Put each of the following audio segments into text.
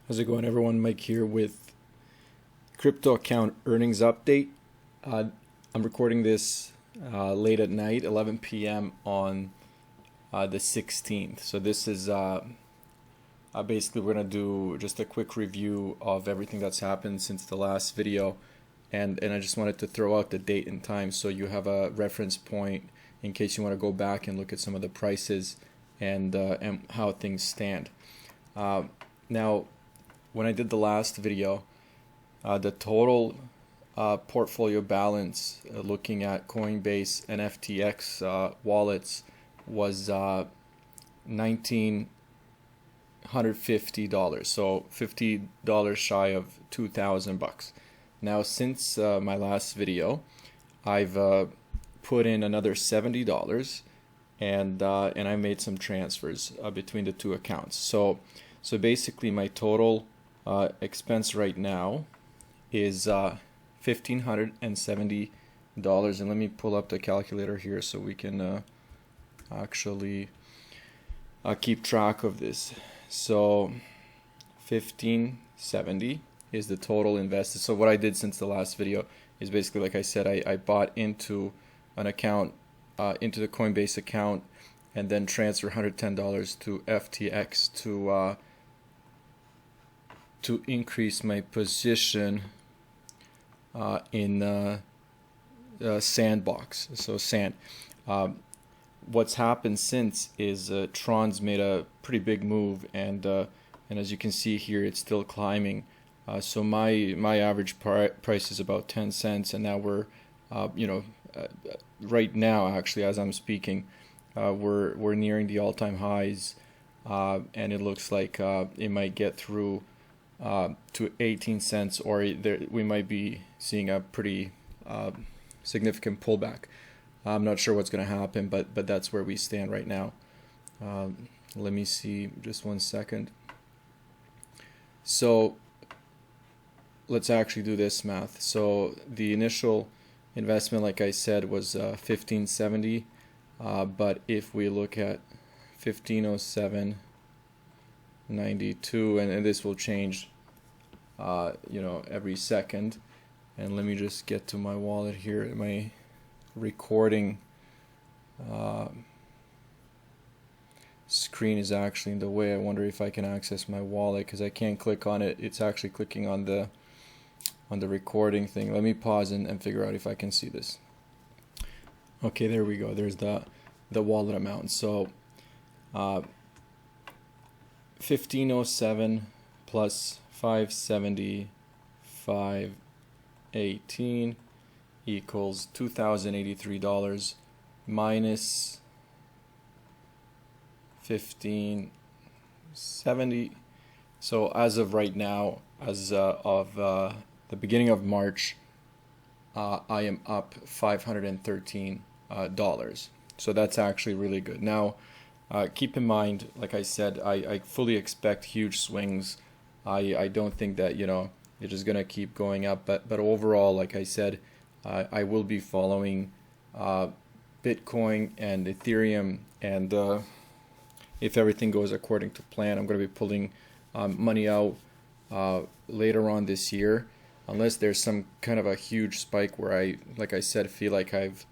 How's it going, everyone? Mike here with crypto account earnings update. I'm recording this late at night, 11 p.m. on the 16th. So this is basically we're gonna do just a quick review of everything that's happened since the last video, and I just wanted to throw out the date and time so you have a reference point in case you want to go back and look at some of the prices and how things stand. Now, when I did the last video, the total portfolio balance looking at Coinbase and FTX wallets was $1,950, so $50 shy of $2,000. Now, since my last video, I've put in another $70, and I made some transfers between the two accounts. So basically, my total expense right now is $1,570, and let me pull up the calculator here so we can actually keep track of this. So 1570 is the total invested. So what I did since the last video is basically, like I said, I bought into an account, into the Coinbase account, and then transfer $110 to FTX to increase my position in Sandbox. So Sand. What's happened since is Tron's made a pretty big move, and as you can see here, it's still climbing. So my average price is about 10 cents, and now we're right now, actually, as I'm speaking, we're nearing the all-time highs, and it looks like it might get through to 18 cents, or we might be seeing a pretty significant pullback. I'm not sure what's going to happen, but that's where we stand right now. Let me see, just one second. So let's actually do this math. So the initial investment, like I said, was 1570, but if we look at 1507.92, and this will change every second. And let me just get to my wallet here. My recording screen is actually in the way. I wonder if I can access my wallet because I can't click on it. It's actually clicking on the recording thing. Let me pause and figure out if I can see this. Okay, there we go. There's the wallet amount. So 1507 plus 570, 518 equals $2,083 minus 1570. So as of right now, as of the beginning of March, I am up $513. So that's actually really good. Now, keep in mind, like I said, I fully expect huge swings. I don't think that it's just gonna keep going up, but overall, like I said, I will be following Bitcoin and Ethereum, and if everything goes according to plan, I'm gonna be pulling money out later on this year, unless there's some kind of a huge spike where I, like I said, feel like I've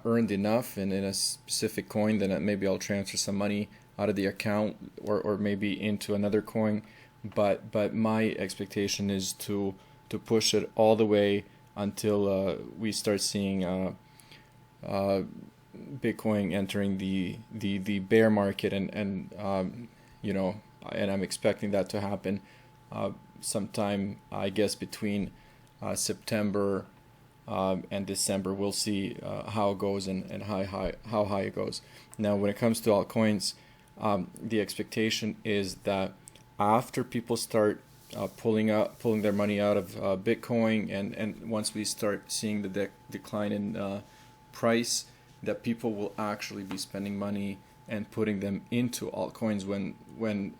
earned enough in a specific coin, then maybe I'll transfer some money out of the account or maybe into another coin. But my expectation is to push it all the way until we start seeing Bitcoin entering the bear market, and I'm expecting that to happen sometime, I guess, between September and December. We'll see how it goes and how high it goes. Now, when it comes to altcoins, the expectation is that after people start pulling their money out of Bitcoin, and once we start seeing the decline in price, that people will actually be spending money and putting them into altcoins. When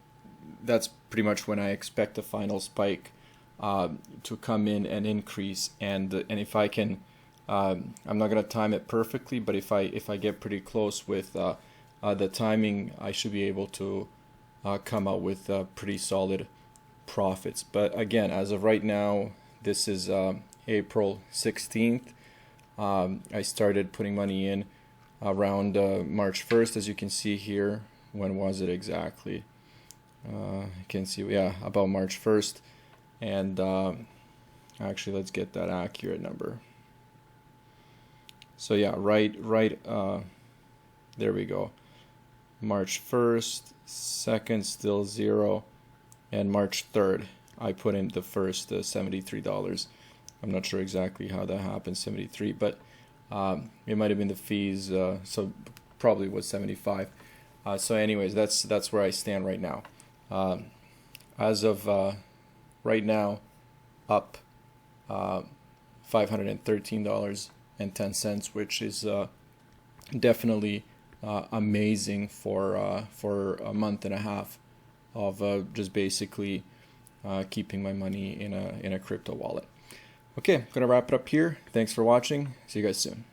that's pretty much when I expect the final spike to come in and increase. And if I can, I'm not gonna time it perfectly, but if I get pretty close with the timing, I should be able to come out with pretty solid profits. But again, as of right now, this is April 16th. I started putting money in around March 1st, as you can see here. When was it exactly? You can see, yeah, about March 1st. And actually, let's get that accurate number. So yeah, right, there we go. March 1st, 2nd, still 0, and March 3rd, I put in the first $73. I'm not sure exactly how that happened, 73, but it might have been the fees, so probably was 75. So anyways, that's where I stand right now. As of right now, up $513.10, which is definitely amazing for a month and a half of just basically keeping my money in a crypto wallet. Okay, I'm gonna wrap it up here. Thanks for watching. See you guys soon.